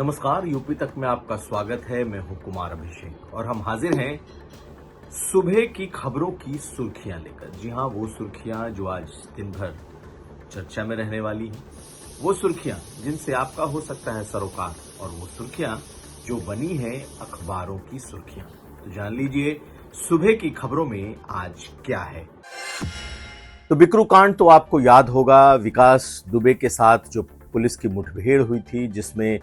नमस्कार, यूपी तक में आपका स्वागत है। मैं हूं कुमार अभिषेक और हम हाजिर हैं सुबह की खबरों की सुर्खियां लेकर। जी हां, वो सुर्खियां जो आज दिन भर चर्चा में रहने वाली हैं, वो सुर्खियां जिनसे आपका हो सकता है सरोकार, और वो सुर्खियां जो बनी है अखबारों की सुर्खियां। तो जान लीजिए सुबह की खबरों में आज क्या है। तो बिकरू कांड तो आपको याद होगा, विकास दुबे के साथ जो पुलिस की मुठभेड़ हुई थी, जिसमें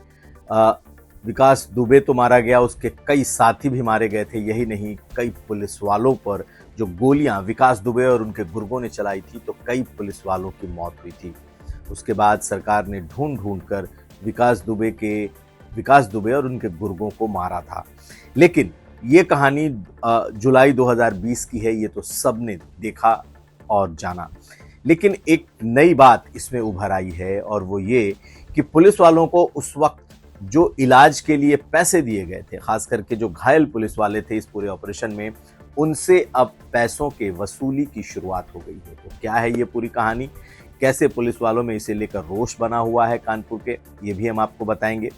विकास दुबे तो मारा गया, उसके कई साथी भी मारे गए थे। यही नहीं, कई पुलिस वालों पर जो गोलियां विकास दुबे और उनके गुर्गों ने चलाई थी, तो कई पुलिस वालों की मौत हुई थी। उसके बाद सरकार ने ढूंढ ढूंढ कर विकास दुबे और उनके गुर्गों को मारा था। लेकिन ये कहानी जुलाई 2020 की है, ये तो सबने देखा और जाना। लेकिन एक नई बात इसमें उभर आई है, और वो ये कि पुलिस वालों को उस वक्त जो इलाज के लिए पैसे दिए गए थे, खास करके जो घायल पुलिस वाले थे इस पूरे ऑपरेशन में, उनसे अब पैसों के वसूली की शुरुआत हो गई है। तो क्या है ये पूरी कहानी, कैसे पुलिस वालों में इसे लेकर रोष बना हुआ है कानपुर के, ये भी हम आपको बताएंगे।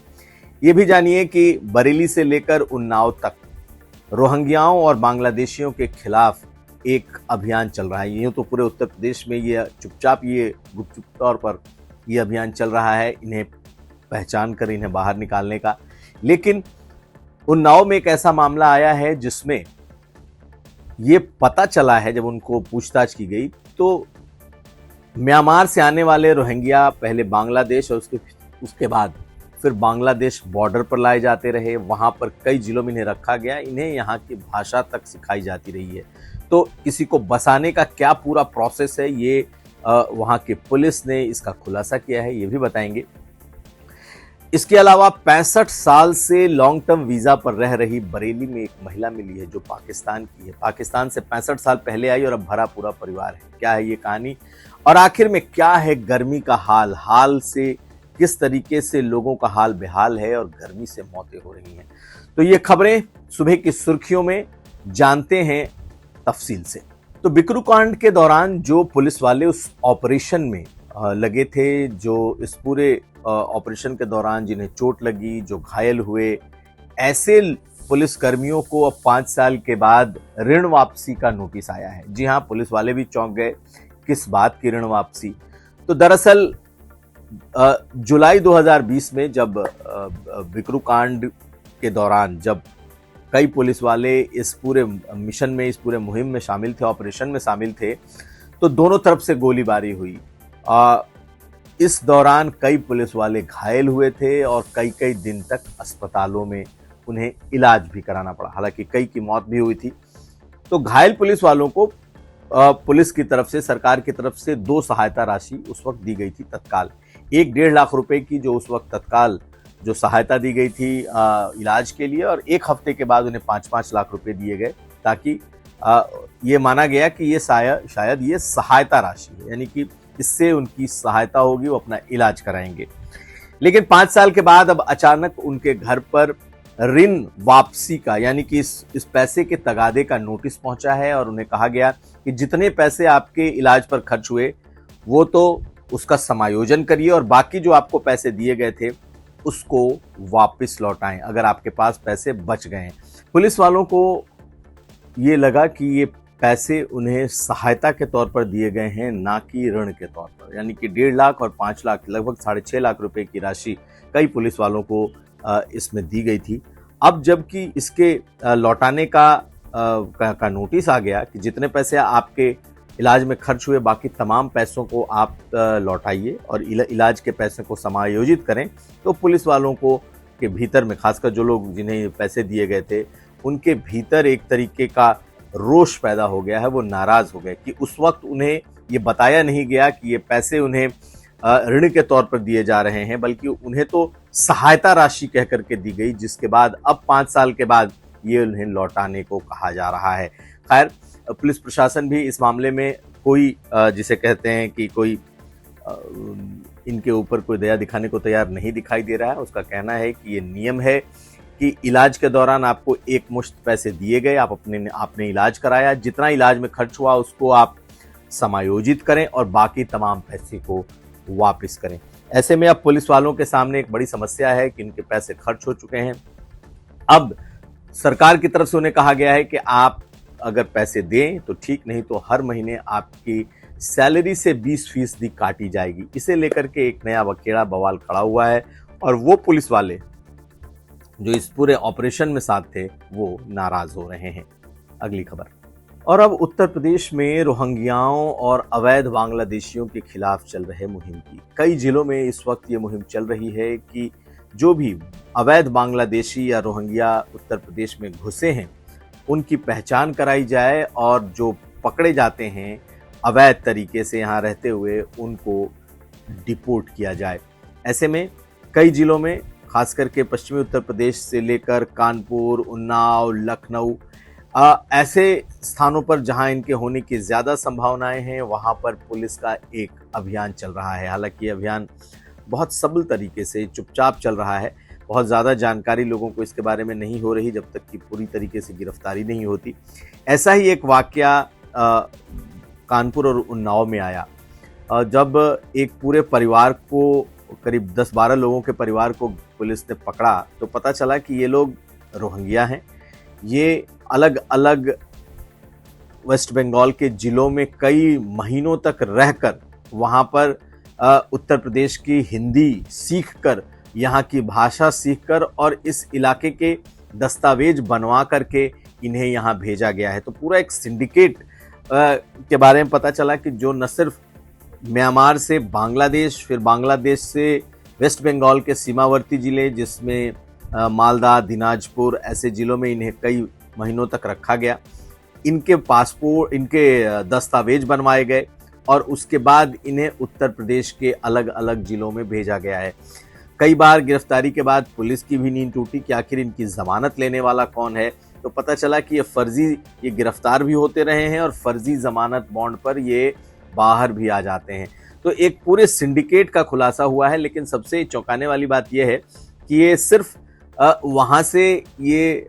ये भी जानिए कि बरेली से लेकर उन्नाव तक रोहिंग्याओं और बांग्लादेशियों के खिलाफ एक अभियान चल रहा है। यूं तो पूरे उत्तर प्रदेश में ये चुपचाप, ये गुपचुप तौर पर ये अभियान चल रहा है, इन्हें पहचान कर इन्हें बाहर निकालने का। लेकिन उन्नाव में एक ऐसा मामला आया है जिसमें ये पता चला है, जब उनको पूछताछ की गई, तो म्यांमार से आने वाले रोहिंग्या पहले बांग्लादेश और उसके बाद फिर बांग्लादेश बॉर्डर पर लाए जाते रहे। वहां पर कई जिलों में इन्हें रखा गया, इन्हें यहाँ की भाषा तक सिखाई जाती रही है। तो किसी को बसाने का क्या पूरा प्रोसेस है, ये वहां की पुलिस ने इसका खुलासा किया है, ये भी बताएंगे। इसके अलावा 65 साल से लॉन्ग टर्म वीजा पर रह रही बरेली में एक महिला मिली है जो पाकिस्तान की है। पाकिस्तान से 65 साल पहले आई और अब भरा पूरा परिवार है। क्या है ये कहानी, और आखिर में क्या है गर्मी का हाल से किस तरीके से लोगों का हाल बेहाल है और गर्मी से मौतें हो रही हैं। तो ये खबरें सुबह की सुर्खियों में, जानते हैं तफसील से। तो बिकरू कांड के दौरान जो पुलिस वाले उस ऑपरेशन में लगे थे, जो इस पूरे ऑपरेशन के दौरान जिन्हें चोट लगी, जो घायल हुए, ऐसे पुलिस कर्मियों को अब 5 साल के बाद ऋण वापसी का नोटिस आया है। जी हां, पुलिस वाले भी चौंक गए, किस बात की ऋण वापसी। तो दरअसल जुलाई 2020 में जब बिकरू कांड के दौरान जब कई पुलिस वाले इस पूरे मिशन में, इस पूरे मुहिम में शामिल थे, ऑपरेशन में शामिल थे, तो दोनों तरफ से गोलीबारी हुई। इस दौरान कई पुलिस वाले घायल हुए थे और कई दिन तक अस्पतालों में उन्हें इलाज भी कराना पड़ा। हालांकि कई की मौत भी हुई थी। तो घायल पुलिस वालों को पुलिस की तरफ से, सरकार की तरफ से 2 सहायता राशि उस वक्त दी गई थी तत्काल। 1-1.5 लाख रुपए की जो उस वक्त तत्काल जो सहायता दी गई थी इलाज के लिए, और 1 हफ्ते के बाद उन्हें 5-5 लाख रुपए दिए गए, ताकि ये माना गया कि ये शायद ये सहायता राशि है, यानी कि इससे उनकी सहायता होगी, वो अपना इलाज कराएंगे। लेकिन 5 साल के बाद अब अचानक उनके घर पर ऋण वापसी का, यानी कि इस पैसे के तगादे का नोटिस पहुंचा है, और उन्हें कहा गया कि जितने पैसे आपके इलाज पर खर्च हुए वो तो उसका समायोजन करिए, और बाकी जो आपको पैसे दिए गए थे उसको वापस लौटाएं अगर आपके पास पैसे बच गए हैं। पुलिस वालों को ये लगा कि ये पैसे उन्हें सहायता के तौर पर दिए गए हैं, ना कि ऋण के तौर पर, यानी कि 1.5 लाख और 5 लाख, लगभग 6.5 लाख रुपए की राशि कई पुलिस वालों को इसमें दी गई थी। अब जबकि इसके लौटाने का नोटिस आ गया कि जितने पैसे आपके इलाज में खर्च हुए, बाकी तमाम पैसों को आप लौटाइए और इलाज के पैसे को समायोजित करें, तो पुलिस वालों को के भीतर में, खासकर जो लोग जिन्हें पैसे दिए गए थे, उनके भीतर एक तरीके का रोष पैदा हो गया है। वो नाराज हो गए कि उस वक्त उन्हें ये बताया नहीं गया कि ये पैसे उन्हें ऋण के तौर पर दिए जा रहे हैं, बल्कि उन्हें तो सहायता राशि कह करके दी गई, जिसके बाद अब 5 साल के बाद ये उन्हें लौटाने को कहा जा रहा है। खैर, पुलिस प्रशासन भी इस मामले में कोई जिसे कहते हैं कि कोई इनके ऊपर कोई दया दिखाने को तैयार नहीं दिखाई दे रहा है। उसका कहना है कि ये नियम है कि इलाज के दौरान आपको एक मुश्त पैसे दिए गए, आपने इलाज कराया, जितना इलाज में खर्च हुआ उसको आप समायोजित करें और बाकी तमाम पैसे को वापस करें। ऐसे में अब पुलिस वालों के सामने एक बड़ी समस्या है कि इनके पैसे खर्च हो चुके हैं। अब सरकार की तरफ से उन्हें कहा गया है कि आप अगर पैसे दें तो ठीक, नहीं तो हर महीने आपकी सैलरी से 20% काटी जाएगी। इसे लेकर के एक नया बखेड़ा बवाल खड़ा हुआ है और वो पुलिस वाले जो इस पूरे ऑपरेशन में साथ थे वो नाराज हो रहे हैं। अगली खबर। और अब उत्तर प्रदेश में रोहिंग्याओं और अवैध बांग्लादेशियों के खिलाफ चल रहे मुहिम की कई जिलों में इस वक्त ये मुहिम चल रही है कि जो भी अवैध बांग्लादेशी या रोहिंग्या उत्तर प्रदेश में घुसे हैं उनकी पहचान कराई जाए और जो पकड़े जाते हैं अवैध तरीके से यहाँ रहते हुए उनको डिपोर्ट किया जाए। ऐसे में कई जिलों में, खास करके पश्चिमी उत्तर प्रदेश से लेकर कानपुर, उन्नाव, लखनऊ, ऐसे स्थानों पर जहां इनके होने की ज़्यादा संभावनाएं हैं वहां पर पुलिस का एक अभियान चल रहा है। हालांकि ये अभियान बहुत सबल तरीके से चुपचाप चल रहा है। बहुत ज़्यादा जानकारी लोगों को इसके बारे में नहीं हो रही जब तक कि पूरी तरीके से गिरफ्तारी नहीं होती। ऐसा ही एक वाकया कानपुर और उन्नाव में आया जब एक पूरे परिवार को, करीब 10-12 लोगों के परिवार को पुलिस ने पकड़ा तो पता चला कि ये लोग रोहिंग्या हैं। ये अलग अलग वेस्ट बंगाल के जिलों में कई महीनों तक रहकर वहाँ पर उत्तर प्रदेश की हिंदी सीखकर, यहाँ की भाषा सीखकर और इस इलाके के दस्तावेज बनवा करके इन्हें यहाँ भेजा गया है। तो पूरा एक सिंडिकेट के बारे में पता चला कि जो न सिर्फ म्यांमार से बांग्लादेश, फिर बांग्लादेश से वेस्ट बंगाल के सीमावर्ती जिले जिसमें मालदा, दिनाजपुर, ऐसे जिलों में इन्हें कई महीनों तक रखा गया। इनके पासपोर्ट, इनके दस्तावेज बनवाए गए और उसके बाद इन्हें उत्तर प्रदेश के अलग अलग जिलों में भेजा गया है। कई बार गिरफ्तारी के बाद पुलिस की भी नींद टूटी कि आखिर इनकी जमानत लेने वाला कौन है। तो पता चला कि ये गिरफ्तार भी होते रहे हैं और फर्जी जमानत बॉन्ड पर ये बाहर भी आ जाते हैं। तो एक पूरे सिंडिकेट का खुलासा हुआ है। लेकिन सबसे चौंकाने वाली बात यह है कि ये सिर्फ वहाँ से ये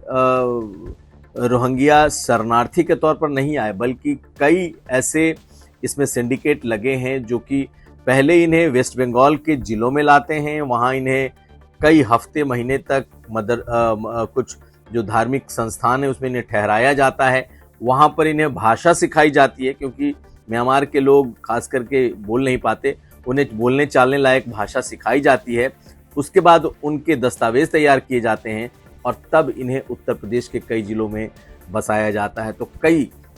रोहिंग्या शरणार्थी के तौर पर नहीं आए, बल्कि कई ऐसे इसमें सिंडिकेट लगे हैं जो कि पहले इन्हें वेस्ट बंगाल के जिलों में लाते हैं, वहाँ इन्हें कई हफ्ते महीने तक कुछ जो धार्मिक संस्थान है उसमें इन्हें ठहराया जाता है। वहाँ पर इन्हें भाषा सिखाई जाती है क्योंकि म्यांमार के लोग खास करके बोल नहीं पाते, उन्हें बोलने चालने लायक भाषा सिखाई जाती है। उसके बाद उनके दस्तावेज तैयार किए जाते हैं और तब इन्हें उत्तर प्रदेश के कई जिलों में बसाया जाता है। तो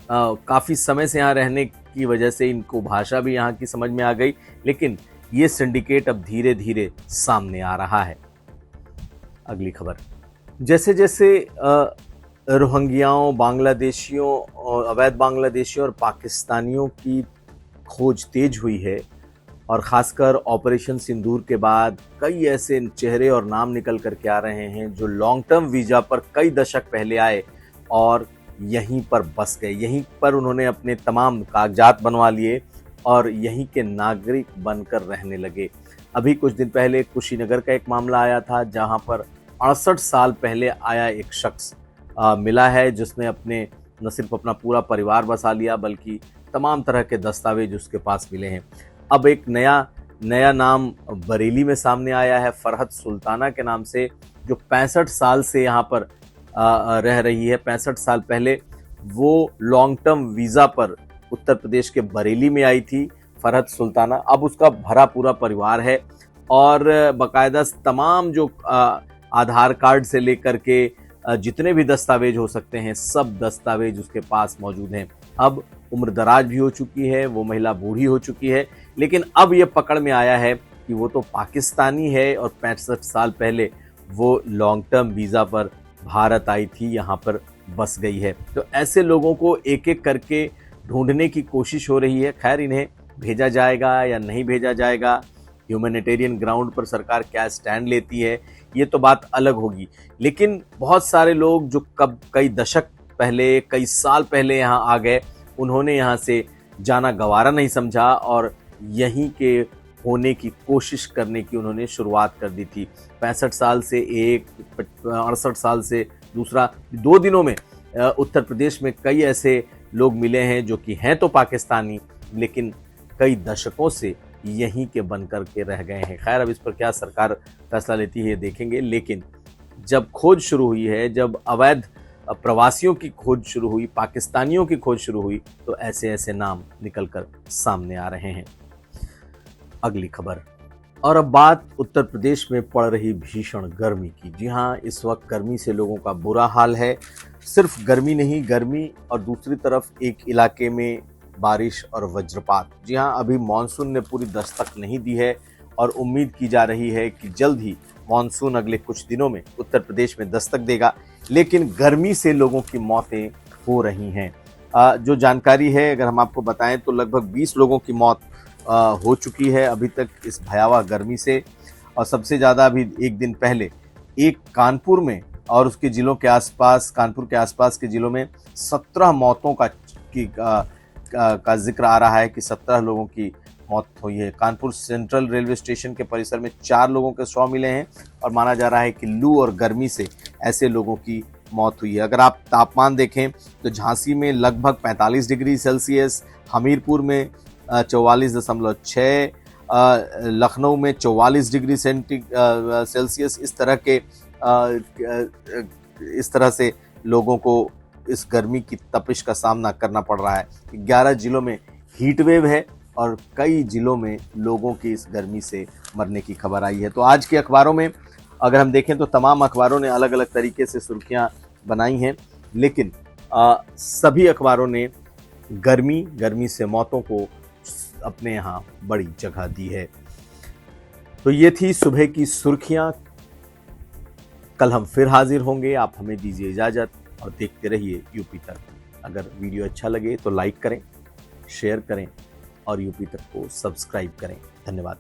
काफ़ी समय से यहाँ रहने की वजह से इनको भाषा भी यहाँ की समझ में आ गई। लेकिन ये सिंडिकेट अब धीरे धीरे सामने आ रहा है। अगली खबर। जैसे जैसे रोहिंग्याओं, बांग्लादेशियों और अवैध बांग्लादेशियों और पाकिस्तानियों की खोज तेज हुई है और ख़ासकर ऑपरेशन सिंदूर के बाद कई ऐसे चेहरे और नाम निकल करके आ रहे हैं जो लॉन्ग टर्म वीज़ा पर कई दशक पहले आए और यहीं पर बस गए। यहीं पर उन्होंने अपने तमाम कागजात बनवा लिए और यहीं के नागरिक बनकर रहने लगे। अभी कुछ दिन पहले कुशीनगर का एक मामला आया था जहां पर 68 साल पहले आया एक शख्स मिला है जिसने अपने न सिर्फ अपना पूरा परिवार बसा लिया बल्कि तमाम तरह के दस्तावेज उसके पास मिले हैं। अब एक नया नाम बरेली में सामने आया है, फरहत सुल्ताना के नाम से, जो 65 साल से यहाँ पर रह रही है। 65 साल पहले वो लॉन्ग टर्म वीज़ा पर उत्तर प्रदेश के बरेली में आई थी फरहत सुल्ताना। अब उसका भरा पूरा परिवार है और बाकायदा तमाम जो आधार कार्ड से लेकर के जितने भी दस्तावेज हो सकते हैं सब दस्तावेज उसके पास मौजूद हैं। अब उम्र दराज भी हो चुकी है, वो महिला बूढ़ी हो चुकी है, लेकिन अब ये पकड़ में आया है कि वो तो पाकिस्तानी है और 65 साल पहले वो लॉन्ग टर्म वीज़ा पर भारत आई थी, यहाँ पर बस गई है। तो ऐसे लोगों को एक एक करके ढूंढने की कोशिश हो रही है। खैर, इन्हें भेजा जाएगा या नहीं भेजा जाएगा, ह्यूमैनिटेरियन ग्राउंड पर सरकार क्या स्टैंड लेती है, ये तो बात अलग होगी। लेकिन बहुत सारे लोग जो कई दशक पहले, कई साल पहले यहाँ आ गए, उन्होंने यहाँ से जाना गवारा नहीं समझा और यहीं के होने की कोशिश करने की उन्होंने शुरुआत कर दी थी। 65 साल से एक, 68 साल से दूसरा। 2 दिनों में उत्तर प्रदेश में कई ऐसे लोग मिले हैं जो कि हैं तो पाकिस्तानी लेकिन कई दशकों से यहीं के बनकर के रह गए हैं। खैर, अब इस पर क्या सरकार फैसला लेती है ये देखेंगे, लेकिन जब खोज शुरू हुई है, जब अवैध प्रवासियों की खोज शुरू हुई, पाकिस्तानियों की खोज शुरू हुई, तो ऐसे ऐसे नाम निकलकर सामने आ रहे हैं। अगली खबर, और अब बात उत्तर प्रदेश में पड़ रही भीषण गर्मी की। जी हाँ, इस वक्त गर्मी से लोगों का बुरा हाल है। सिर्फ गर्मी नहीं, गर्मी और दूसरी तरफ एक इलाके में बारिश और वज्रपात। जी हाँ, अभी मानसून ने पूरी दस्तक नहीं दी है और उम्मीद की जा रही है कि जल्द ही मानसून अगले कुछ दिनों में उत्तर प्रदेश में दस्तक देगा, लेकिन गर्मी से लोगों की मौतें हो रही हैं। जो जानकारी है अगर हम आपको बताएं तो लगभग 20 लोगों की मौत हो चुकी है अभी तक इस भयावह गर्मी से। और सबसे ज़्यादा अभी एक दिन पहले एक कानपुर में और उसके जिलों के आसपास, कानपुर के आसपास के जिलों में 17 मौतों का जिक्र आ रहा है कि 17 लोगों की मौत हुई है। कानपुर सेंट्रल रेलवे स्टेशन के परिसर में 4 लोगों के शव मिले हैं और माना जा रहा है कि लू और गर्मी से ऐसे लोगों की मौत हुई है। अगर आप तापमान देखें तो झांसी में लगभग 45 डिग्री सेल्सियस, हमीरपुर में 44.6, लखनऊ में 44 डिग्री सेल्सियस, इस तरह से लोगों को इस गर्मी की तपिश का सामना करना पड़ रहा है। 11 जिलों में हीट वेव है और कई जिलों में लोगों की इस गर्मी से मरने की खबर आई है। तो आज के अखबारों में अगर हम देखें तो तमाम अखबारों ने अलग अलग तरीके से सुर्खियां बनाई हैं, लेकिन सभी अखबारों ने गर्मी से मौतों को अपने यहाँ बड़ी जगह दी है। तो ये थी सुबह की सुर्खियां। कल हम फिर हाजिर होंगे। आप हमें दीजिए इजाजत और देखते रहिए यूपी तक। अगर वीडियो अच्छा लगे तो लाइक करें, शेयर करें और यूपी तक को सब्सक्राइब करें। धन्यवाद।